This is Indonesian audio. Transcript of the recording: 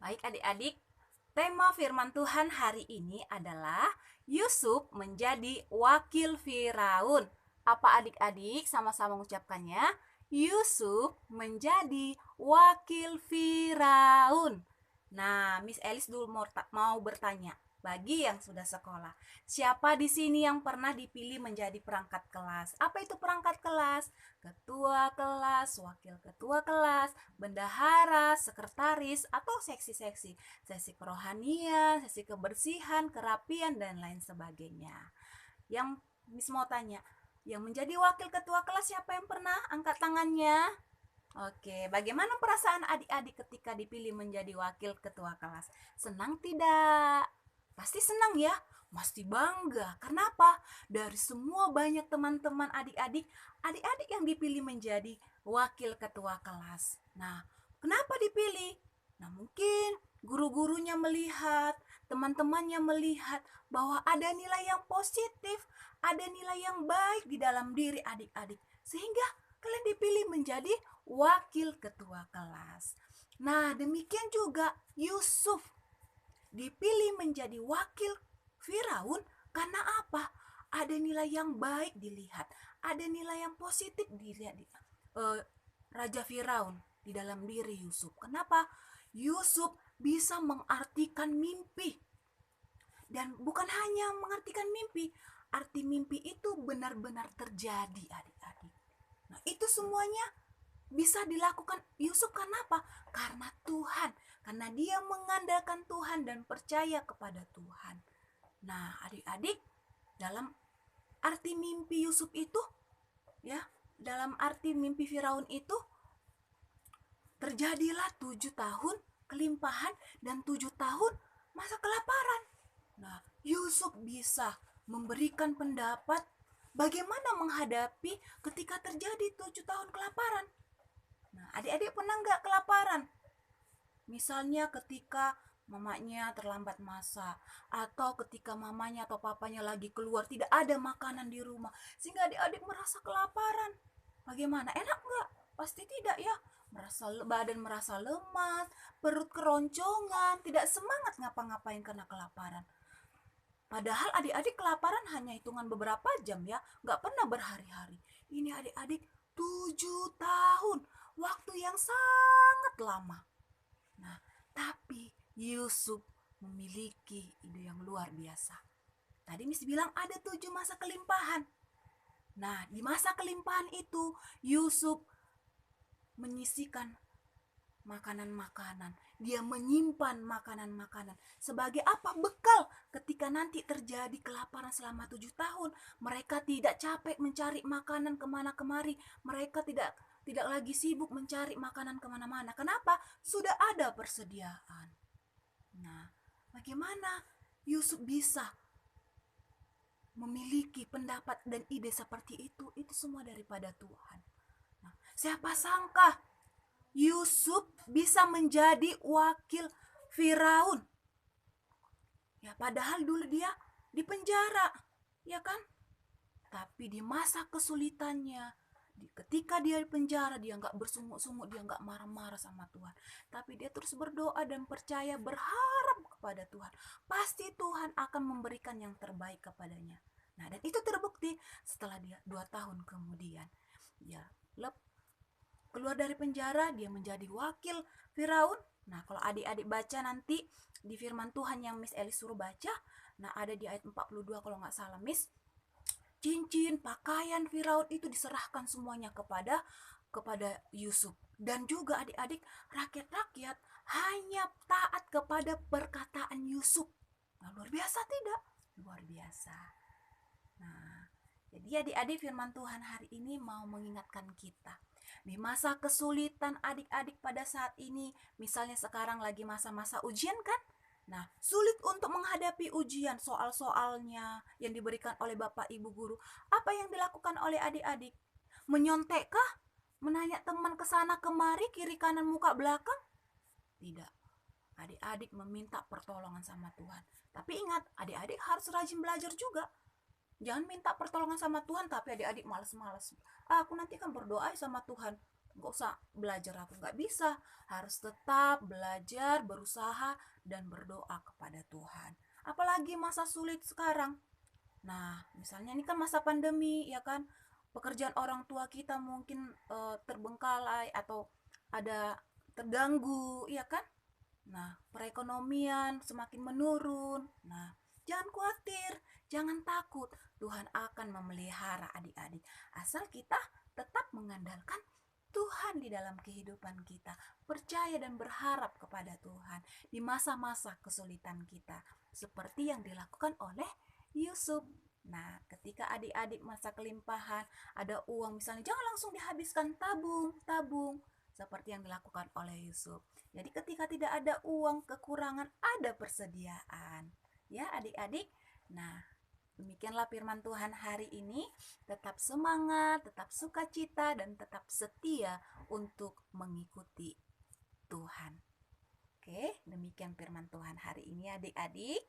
Baik adik-adik, tema firman Tuhan hari ini adalah Yusuf menjadi wakil Firaun. Apa adik-adik sama-sama mengucapkannya? Yusuf menjadi wakil Firaun. Nah, Miss Elis dulu mau bertanya, bagi yang sudah sekolah, siapa di sini yang pernah dipilih menjadi perangkat kelas? Apa itu perangkat kelas? Ketua kelas, wakil ketua kelas, bendahara, sekretaris, atau seksi-seksi. Sesi kerohanian, sesi kebersihan, kerapian, dan lain sebagainya. Yang Miss mau tanya, yang menjadi wakil ketua kelas siapa yang pernah angkat tangannya? Oke, bagaimana perasaan adik-adik ketika dipilih menjadi wakil ketua kelas? Senang tidak? Pasti senang ya, pasti bangga. Kenapa? Dari semua banyak teman-teman adik-adik yang dipilih menjadi wakil ketua kelas. Nah, kenapa dipilih? Nah, mungkin guru-gurunya melihat, teman-temannya melihat bahwa ada nilai yang positif, ada nilai yang baik di dalam diri adik-adik. Sehingga kalian dipilih menjadi wakil ketua kelas. Nah, demikian juga Yusuf dipilih menjadi wakil Firaun karena apa? Ada nilai yang baik dilihat, ada nilai yang positif dilihat di Raja Firaun di dalam diri Yusuf. Kenapa? Yusuf bisa mengartikan mimpi. Dan bukan hanya mengartikan mimpi, arti mimpi itu benar-benar terjadi adik-adik. Nah, itu semuanya bisa dilakukan Yusuf karena apa? Karena Tuhan, karena dia mengandalkan Tuhan dan percaya kepada Tuhan. Nah, adik-adik, dalam arti mimpi Yusuf itu, ya, dalam arti mimpi Firaun itu, terjadilah 7 tahun kelimpahan dan 7 tahun masa kelaparan. Nah, Yusuf bisa memberikan pendapat bagaimana menghadapi ketika terjadi 7 tahun kelaparan. Nah, adik-adik pernah nggak kelaparan? Misalnya ketika mamanya terlambat masak, atau ketika mamanya atau papanya lagi keluar tidak ada makanan di rumah, sehingga adik-adik merasa kelaparan. Bagaimana? Enak nggak? Pasti tidak ya. Badan merasa lemas, perut keroncongan, tidak semangat ngapa-ngapain karena kelaparan. Padahal adik-adik kelaparan hanya hitungan beberapa jam ya, nggak pernah berhari-hari. Ini adik-adik 7 tahun, waktu yang sangat lama. Nah, tapi Yusuf memiliki ide yang luar biasa. Tadi Miss bilang ada 7 masa kelimpahan. Nah, di masa kelimpahan itu Yusuf menyisikan makanan-makanan. Dia menyimpan makanan-makanan. Sebagai apa? Bekal ketika nanti terjadi kelaparan selama 7 tahun. Mereka tidak capek mencari makanan kemana kemari. Mereka tidak lagi sibuk mencari makanan kemana-mana. Kenapa? Sudah ada persediaan. Nah, bagaimana Yusuf bisa memiliki pendapat dan ide seperti itu? Itu semua daripada Tuhan. Nah, siapa sangka Yusuf bisa menjadi wakil Firaun. Ya, padahal dulu dia di penjara, ya kan? Tapi di masa kesulitannya, ketika dia di penjara, dia nggak bersungut-sungut, dia nggak marah-marah sama Tuhan. Tapi dia terus berdoa dan percaya, berharap kepada Tuhan. Pasti Tuhan akan memberikan yang terbaik kepadanya. Nah, dan itu terbukti setelah dia 2 tahun kemudian. Ya, keluar dari penjara, dia menjadi wakil Firaun. Nah, kalau adik-adik baca nanti di firman Tuhan yang Miss Elis suruh baca, nah ada di ayat 42 kalau nggak salah Miss, cincin, pakaian Firaun itu diserahkan semuanya kepada Yusuf. Dan juga adik-adik, rakyat-rakyat hanya taat kepada perkataan Yusuf. Nah, luar biasa tidak? Luar biasa. Nah, jadi adik-adik firman Tuhan hari ini mau mengingatkan kita. Di masa kesulitan adik-adik pada saat ini, misalnya sekarang lagi masa-masa ujian kan? Nah, sulit untuk menghadapi ujian soal-soalnya yang diberikan oleh Bapak Ibu guru. Apa yang dilakukan oleh adik-adik? Menyontekkah? Menanya teman ke sana kemari, kiri kanan muka belakang? Tidak. Adik-adik meminta pertolongan sama Tuhan. Tapi ingat, adik-adik harus rajin belajar juga. Jangan minta pertolongan sama Tuhan tapi adik-adik malas-malas. Aku nanti kan berdoa sama Tuhan. nggak usah belajar, aku nggak bisa. Harus tetap belajar, berusaha, dan berdoa kepada Tuhan. Apalagi masa sulit sekarang. Nah, misalnya ini kan masa pandemi, ya kan? Pekerjaan orang tua kita mungkin terbengkalai atau ada terganggu, ya kan? Nah, perekonomian semakin menurun. Nah, jangan khawatir, jangan takut. Tuhan akan memelihara adik-adik. Asal kita tetap mengandalkan Tuhan di dalam kehidupan kita. Percaya dan berharap kepada Tuhan di masa-masa kesulitan kita. Seperti yang dilakukan oleh Yusuf. Nah, ketika adik-adik masa kelimpahan, ada uang misalnya, jangan langsung dihabiskan, tabung, tabung. Seperti yang dilakukan oleh Yusuf. Jadi ketika tidak ada uang, kekurangan, ada persediaan. Ya adik-adik. Nah, demikianlah firman Tuhan hari ini. Tetap semangat, tetap sukacita, dan tetap setia untuk mengikuti Tuhan. Oke, demikian firman Tuhan hari ini adik-adik.